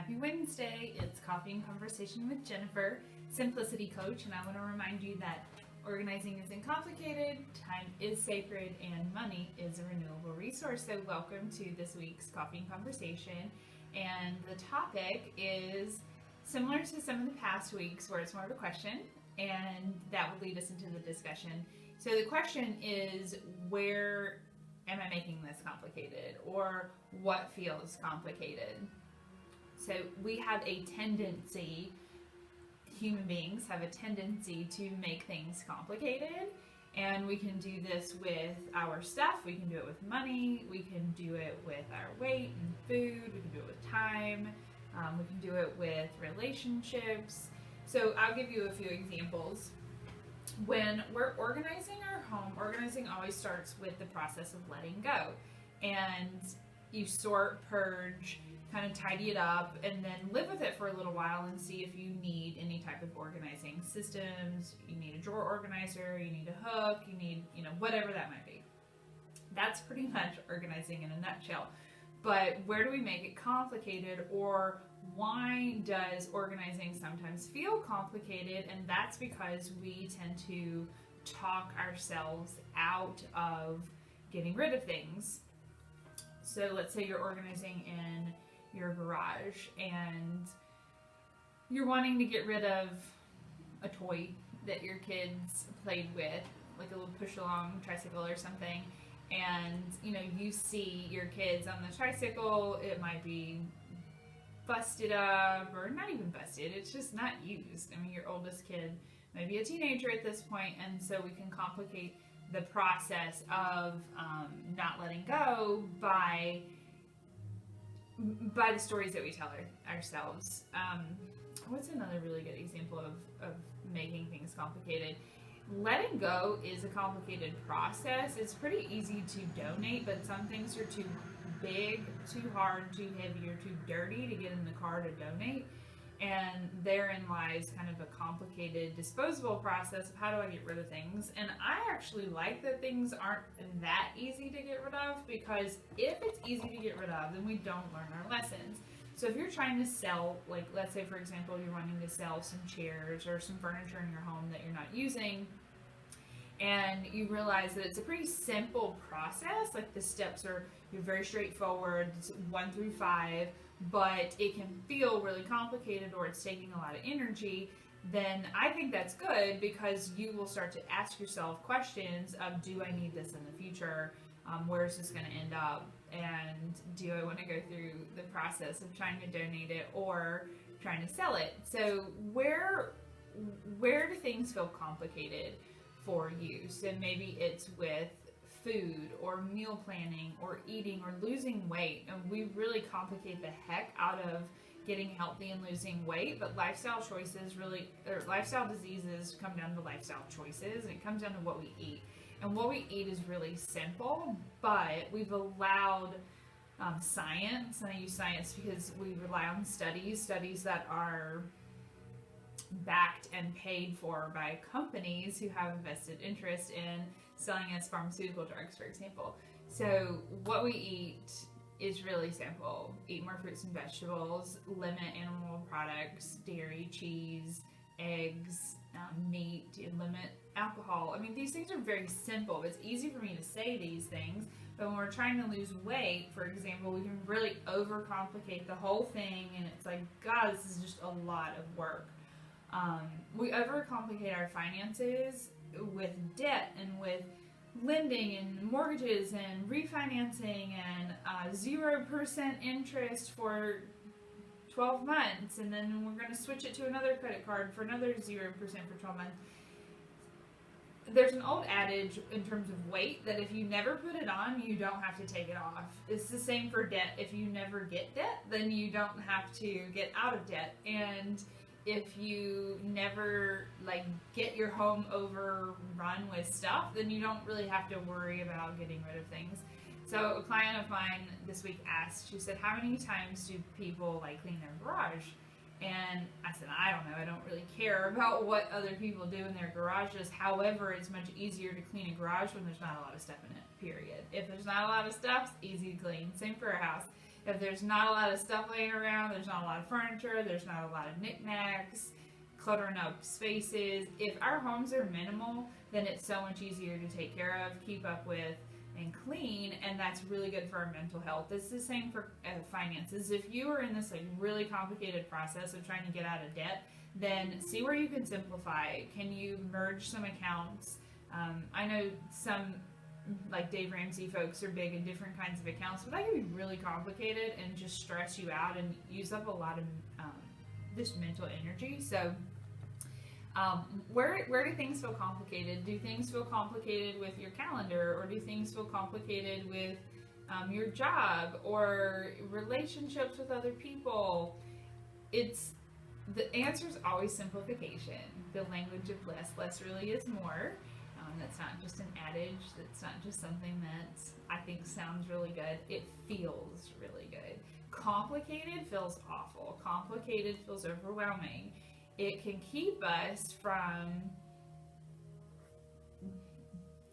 Happy Wednesday. It's Coffee and Conversation with Jennifer, Simplicity Coach, and I want to remind you that organizing isn't complicated, time is sacred, and money is a renewable resource. So welcome to this week's Coffee and Conversation. And the topic is similar to some of the past weeks where it's more of a question, and that will lead us into the discussion. So the question is, where am I making this complicated, or what feels complicated? So we have a tendency, human beings have a tendency to make things complicated, and we can do this with our stuff, we can do it with money, we can do it with our weight and food, we can do it with time, we can do it with relationships. So I'll give you a few examples. When we're organizing our home, organizing always starts with the process of letting go. And you sort, purge, kind of tidy it up, and then live with it for a little while and see if you need any type of organizing systems. You need a drawer organizer, you need a hook, you need, whatever that might be. That's pretty much organizing in a nutshell. But where do we make it complicated, or why does organizing sometimes feel complicated? And that's because we tend to talk ourselves out of getting rid of things. So let's say you're organizing in your garage and you're wanting to get rid of a toy that your kids played with, like a little push-along tricycle or something. And you see your kids on the tricycle, it might be busted up, or not even busted, it's just not used. I mean, your oldest kid might be a teenager at this point, and so we can complicate the process of not letting go by the stories that we tell ourselves. What's another really good example of making things complicated? Letting go is a complicated process. It's pretty easy to donate, but some things are too big, too hard, too heavy, or too dirty to get in the car to donate. And therein lies kind of a complicated disposable process of how do I get rid of things. And I actually like that things aren't that easy to get rid of, because if it's easy to get rid of, then we don't learn our lessons. So if you're trying to sell, like let's say for example, you're wanting to sell some chairs or some furniture in your home that you're not using, and you realize that it's a pretty simple process, like the steps are very straightforward, it's 1 through 5, but it can feel really complicated or it's taking a lot of energy, then I think that's good, because you will start to ask yourself questions of, do I need this in the future? Where is this going to end up? And do I want to go through the process of trying to donate it or trying to sell it? So where do things feel complicated for you? So maybe it's with food or meal planning or eating or losing weight, and we really complicate the heck out of getting healthy and losing weight. But lifestyle choices or lifestyle diseases come down to lifestyle choices, and it comes down to what we eat. And what we eat is really simple, but we've allowed science, and I use science because we rely on studies that are backed and paid for by companies who have a vested interest in selling us pharmaceutical drugs, for example. So what we eat is really simple. Eat more fruits and vegetables, limit animal products, dairy, cheese, eggs, meat, and limit alcohol. I mean, these things are very simple. It's easy for me to say these things, but when we're trying to lose weight, for example, we can really overcomplicate the whole thing, and it's like, God, this is just a lot of work. We overcomplicate our finances with debt and with lending and mortgages and refinancing and 0% interest for 12 months, and then we're going to switch it to another credit card for another 0% for 12 months. There's an old adage in terms of weight that if you never put it on, you don't have to take it off. It's the same for debt. If you never get debt, then you don't have to get out of debt. And if you never get your home overrun with stuff, then you don't really have to worry about getting rid of things. So a client of mine this week asked, she said, how many times do people clean their garage? And I said, I don't know. I don't really care about what other people do in their garages. However, it's much easier to clean a garage when there's not a lot of stuff in it, period. If there's not a lot of stuff, it's easy to clean. Same for a house. If there's not a lot of stuff laying around, there's not a lot of furniture, there's not a lot of knickknacks, cluttering up spaces. If our homes are minimal, then it's so much easier to take care of, keep up with, and clean, and that's really good for our mental health. It's the same for finances. If you are in this like really complicated process of trying to get out of debt, then see where you can simplify. Can you merge some accounts? I know some like Dave Ramsey folks are big in different kinds of accounts, but that can be really complicated and just stress you out and use up a lot of this mental energy. So where do things feel complicated? Do things feel complicated with your calendar, or do things feel complicated with your job or relationships with other people? The answer is always simplification. The language of less really is more. That's not just an adage. That's not just something that I think sounds really good. It feels really good. Complicated feels awful. Complicated feels overwhelming. It can keep us from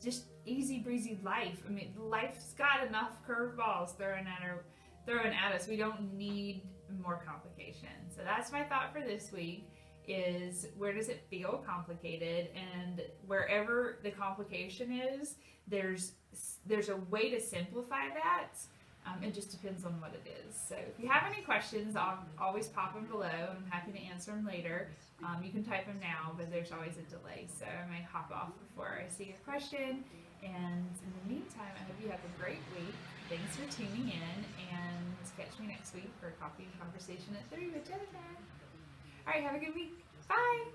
just easy breezy life. I mean, life's got enough curveballs thrown at us. We don't need more complication. So that's my thought for this week, is where does it feel complicated? And wherever the complication is, there's a way to simplify that. It just depends on what it is. So if you have any questions, I'll always pop them below. I'm happy to answer them later. You can type them now, but there's always a delay, so I might hop off before I see your question. And in the meantime, I hope you have a great week. Thanks for tuning in, and catch me next week for Coffee and Conversation at 3 with Jennifer. All right, have a good week. Bye.